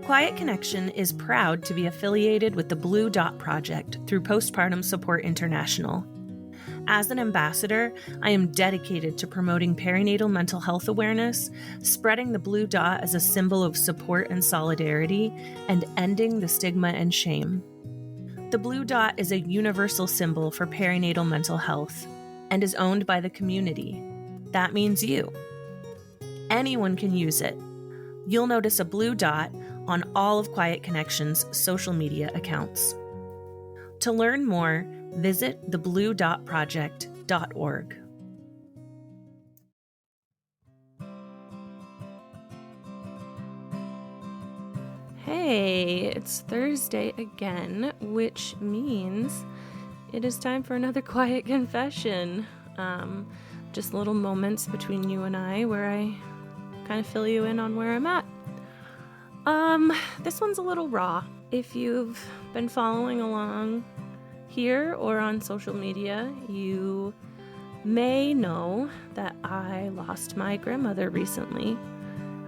Quiet Connection is proud to be affiliated with the Blue Dot Project through Postpartum Support International. As an ambassador, I am dedicated to promoting perinatal mental health awareness, spreading the blue dot as a symbol of support and solidarity, and ending the stigma and shame. The blue dot is a universal symbol for perinatal mental health and is owned by the community. That means you. Anyone can use it. You'll notice a blue dot on all of Quiet Connection's social media accounts. To learn more, visit thebluedotproject.org. Hey, it's Thursday again, which means it is time for another quiet confession. Just little moments between you and I where I kind of fill you in on where I'm at. This one's a little raw. If you've been following along here or on social media, you may know that I lost my grandmother recently.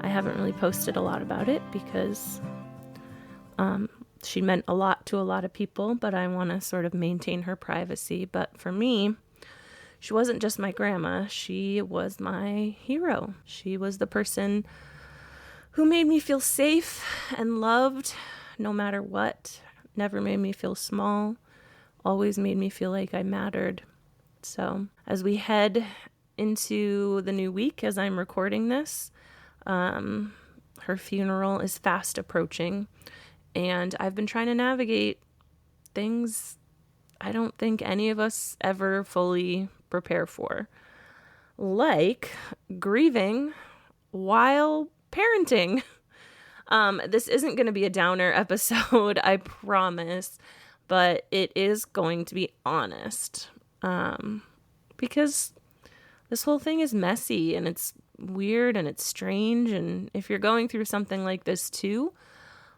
I haven't really posted a lot about it because she meant a lot to a lot of people, but I want to sort of maintain her privacy. But for me, she wasn't just my grandma. She was my hero. She was the person who made me feel safe and loved no matter what. Never made me feel small. Always made me feel like I mattered. So as we head into the new week, as I'm recording this, her funeral is fast approaching. And I've been trying to navigate things I don't think any of us ever fully prepare for. Like grieving while parenting. This isn't going to be a downer episode, I promise, but it is going to be honest. Because this whole thing is messy and it's weird and it's strange. And if you're going through something like this too,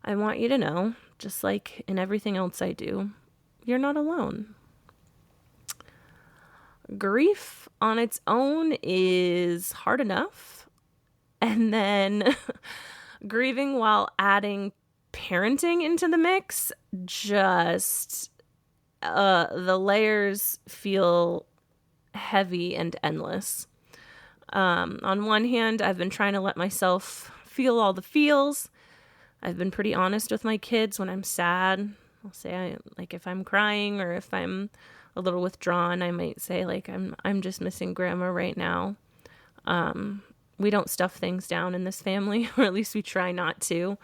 I want you to know, just like in everything else I do, you're not alone. Grief on its own is hard enough. And then grieving while adding parenting into the mix, just the layers feel heavy and endless. On one hand, I've been trying to let myself feel all the feels. I've been pretty honest with my kids when I'm sad. I'll say, if I'm crying or if I'm a little withdrawn, I might say, I'm just missing grandma right now. We don't stuff things down in this family, or at least we try not to.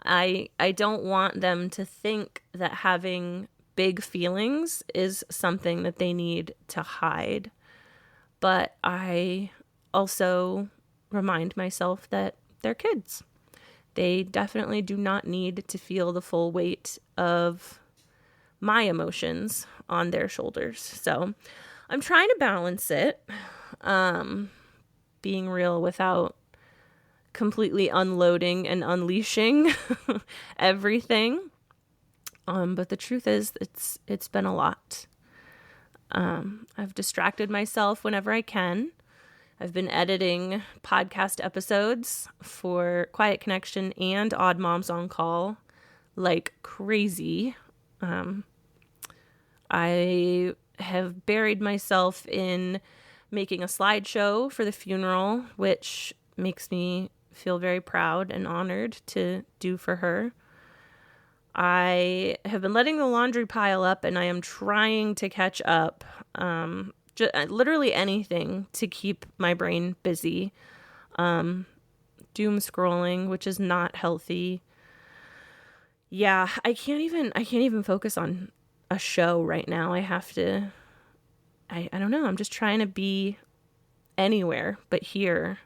I don't want them to think that having big feelings is something that they need to hide. But I also remind myself that they're kids. They definitely do not need to feel the full weight of my emotions on their shoulders. So I'm trying to balance it, being real without completely unloading and unleashing everything. But the truth is, it's been a lot. I've distracted myself whenever I can. I've been editing podcast episodes for Quiet Connection and Odd Moms on Call like crazy. I have buried myself in making a slideshow for the funeral, which makes me feel very proud and honored to do for her. I have been letting the laundry pile up, and I am trying to catch up. Literally anything to keep my brain busy. Doom scrolling, which is not healthy. Yeah, I can't even focus on a show right now. I don't know. I'm just trying to be anywhere but here.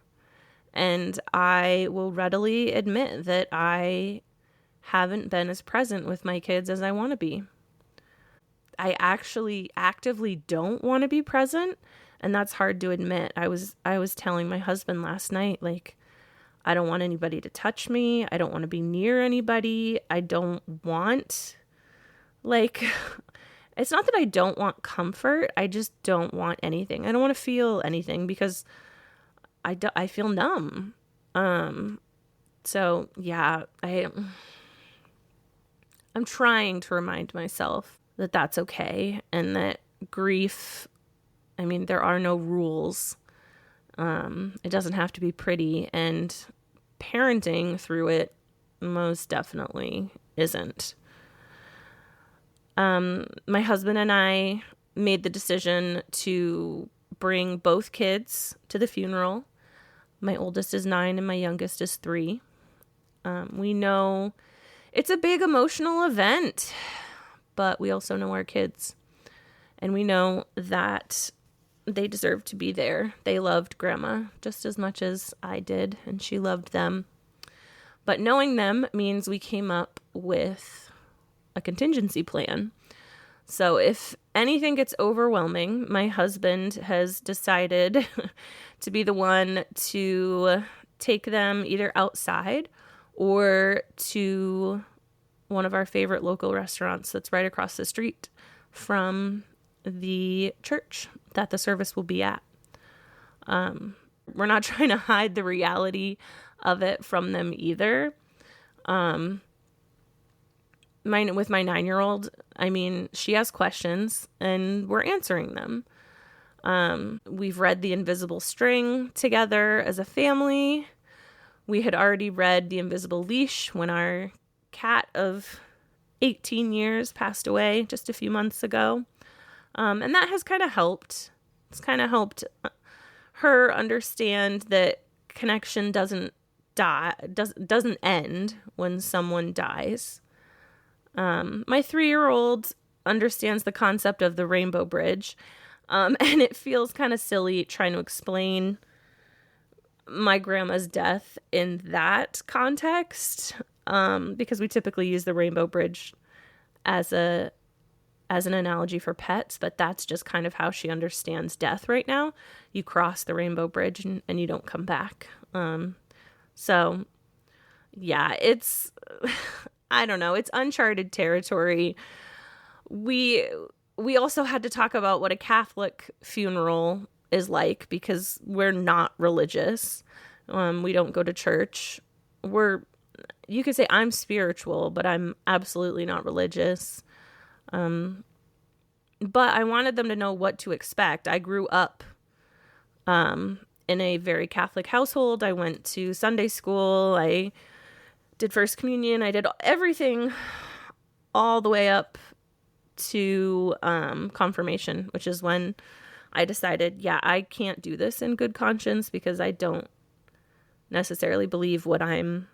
And I will readily admit that I haven't been as present with my kids as I want to be. I actually actively don't want to be present, and that's hard to admit. I was telling my husband last night, I don't want anybody to touch me. I don't want to be near anybody. I don't want, it's not that I don't want comfort. I just don't want anything. I don't want to feel anything because I feel numb. So yeah, I'm trying to remind myself that that's okay, and that grief, I mean, there are no rules. It doesn't have to be pretty, and parenting through it most definitely isn't. My husband and I made the decision to bring both kids to the funeral. My oldest is 9 and my youngest is 3. We know it's a big emotional event, but we also know our kids. And we know that they deserve to be there. They loved Grandma just as much as I did, and she loved them. But knowing them means we came up with a contingency plan. So if anything gets overwhelming, my husband has decided to be the one to take them either outside or to one of our favorite local restaurants that's right across the street from the church that the service will be at. We're not trying to hide the reality of it from them either. With my 9-year-old, I mean, she has questions and we're answering them. We've read The Invisible String together as a family. We had already read The Invisible Leash when our cat of 18 years passed away just a few months ago. And that has kind of helped. It's kind of helped her understand that connection doesn't end when someone dies. My 3-year-old understands the concept of the rainbow bridge, and it feels kind of silly trying to explain my grandma's death in that context, because we typically use the rainbow bridge as an analogy for pets, but that's just kind of how she understands death right now. You cross the rainbow bridge and you don't come back. So yeah, it's, I don't know, it's uncharted territory. We also had to talk about what a Catholic funeral is like, because we're not religious. We don't go to church. You could say I'm spiritual, but I'm absolutely not religious. But I wanted them to know what to expect. I grew up in a very Catholic household. I went to Sunday school. I did First Communion. I did everything all the way up to confirmation, which is when I decided, yeah, I can't do this in good conscience because I don't necessarily believe what I'm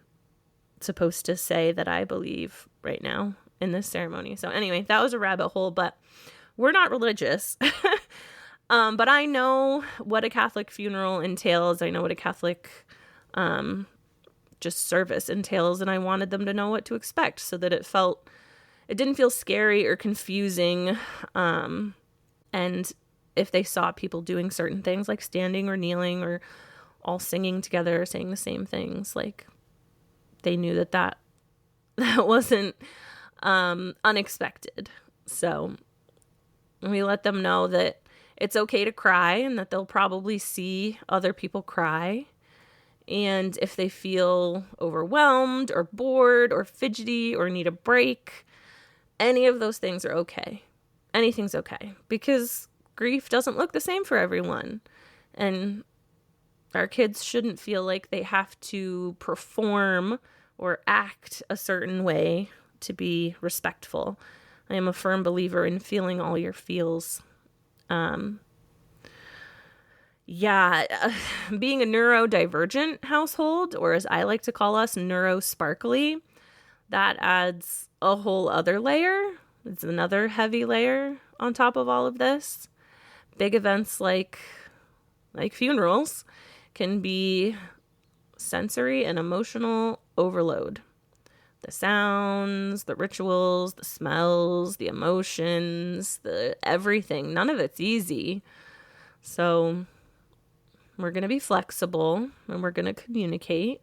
supposed to say that I believe right now in this ceremony. So anyway, that was a rabbit hole, but we're not religious. But I know what a Catholic funeral entails. I know what a Catholic just service entails, and I wanted them to know what to expect so that it didn't feel scary or confusing. And if they saw people doing certain things like standing or kneeling or all singing together or saying the same things, like they knew that wasn't unexpected. So we let them know that it's okay to cry and that they'll probably see other people cry. And if they feel overwhelmed or bored or fidgety or need a break, any of those things are okay. Anything's okay, because grief doesn't look the same for everyone. And our kids shouldn't feel like they have to perform or act a certain way to be respectful. I am a firm believer in feeling all your feels. Being a neurodivergent household, or as I like to call us, neurosparkly, that adds a whole other layer. It's another heavy layer on top of all of this. Big events like funerals can be sensory and emotional overload. The sounds, the rituals, the smells, the emotions, the everything. None of it's easy. So we're going to be flexible and we're going to communicate.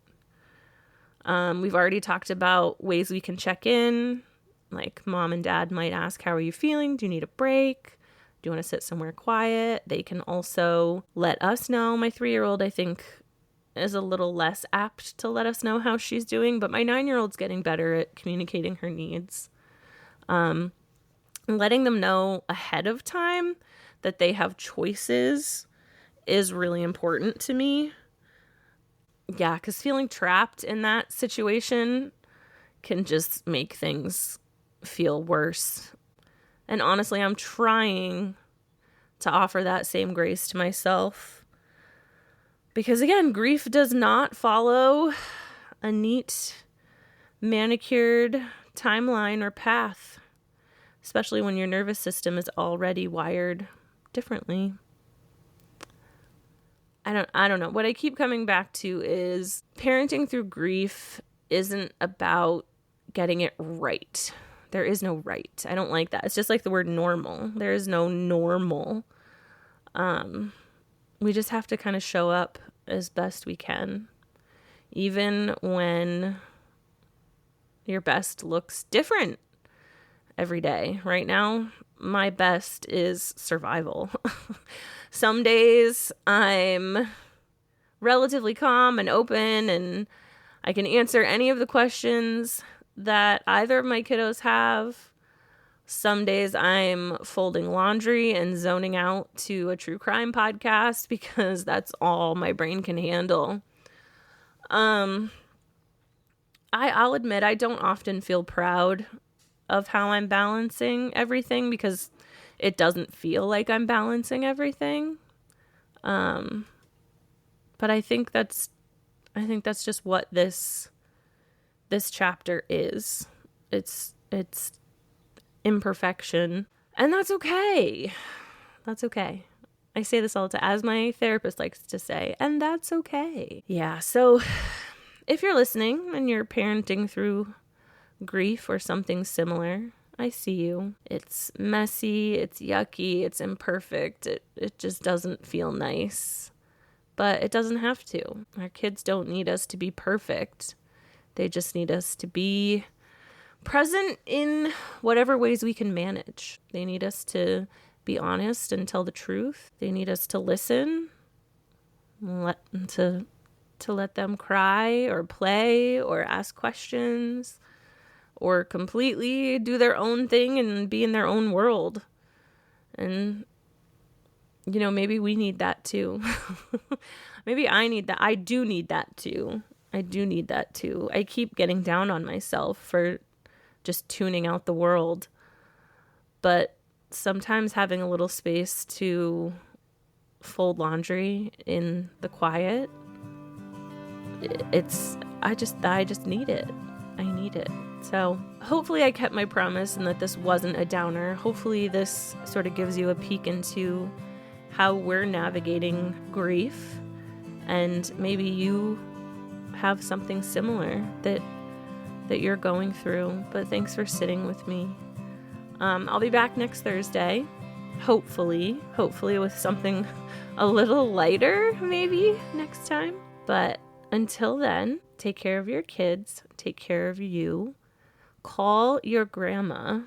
We've already talked about ways we can check in. Like mom and dad might ask, how are you feeling? Do you need a break? Do you want to sit somewhere quiet? They can also let us know. My 3-year-old, I think, is a little less apt to let us know how she's doing, but my 9-year-old's getting better at communicating her needs. Letting them know ahead of time that they have choices is really important to me. Yeah, because feeling trapped in that situation can just make things feel worse. And honestly, I'm trying to offer that same grace to myself. Because again, grief does not follow a neat, manicured timeline or path, especially when your nervous system is already wired differently. I don't know. What I keep coming back to is parenting through grief isn't about getting it right. There is no right. I don't like that. It's just like the word normal. There is no normal. We just have to kind of show up as best we can. Even when your best looks different every day. Right now, my best is survival. Some days I'm relatively calm and open and I can answer any of the questions that either of my kiddos have. Some days I'm folding laundry and zoning out to a true crime podcast because that's all my brain can handle. I'll admit I don't often feel proud of how I'm balancing everything because it doesn't feel like I'm balancing everything. But I think that's just what this chapter is. It's imperfection, and that's okay. That's okay. I say this all the time, as my therapist likes to say, and that's okay. Yeah, so if you're listening and you're parenting through grief or something similar, I see you. It's messy, it's yucky, it's imperfect. It just doesn't feel nice. But it doesn't have to. Our kids don't need us to be perfect. They just need us to be present in whatever ways we can manage. They need us to be honest and tell the truth. They need us to listen, to let them cry or play or ask questions or completely do their own thing and be in their own world. And, maybe we need that too. Maybe I need that. I do need that too. I keep getting down on myself for just tuning out the world. But sometimes having a little space to fold laundry in the quiet, I just need it. I need it. So hopefully I kept my promise and that this wasn't a downer. Hopefully this sort of gives you a peek into how we're navigating grief, and maybe you have something similar that you're going through. But thanks for sitting with me. I'll be back next Thursday, hopefully with something a little lighter maybe next time. But until then, take care of your kids, take care of you. Call your grandma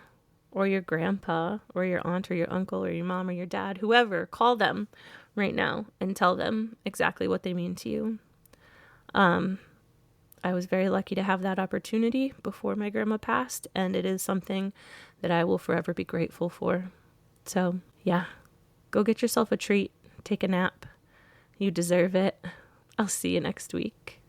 or your grandpa or your aunt or your uncle or your mom or your dad, whoever. Call them right now and tell them exactly what they mean to you. I was very lucky to have that opportunity before my grandma passed, and it is something that I will forever be grateful for. So, yeah, go get yourself a treat. Take a nap. You deserve it. I'll see you next week.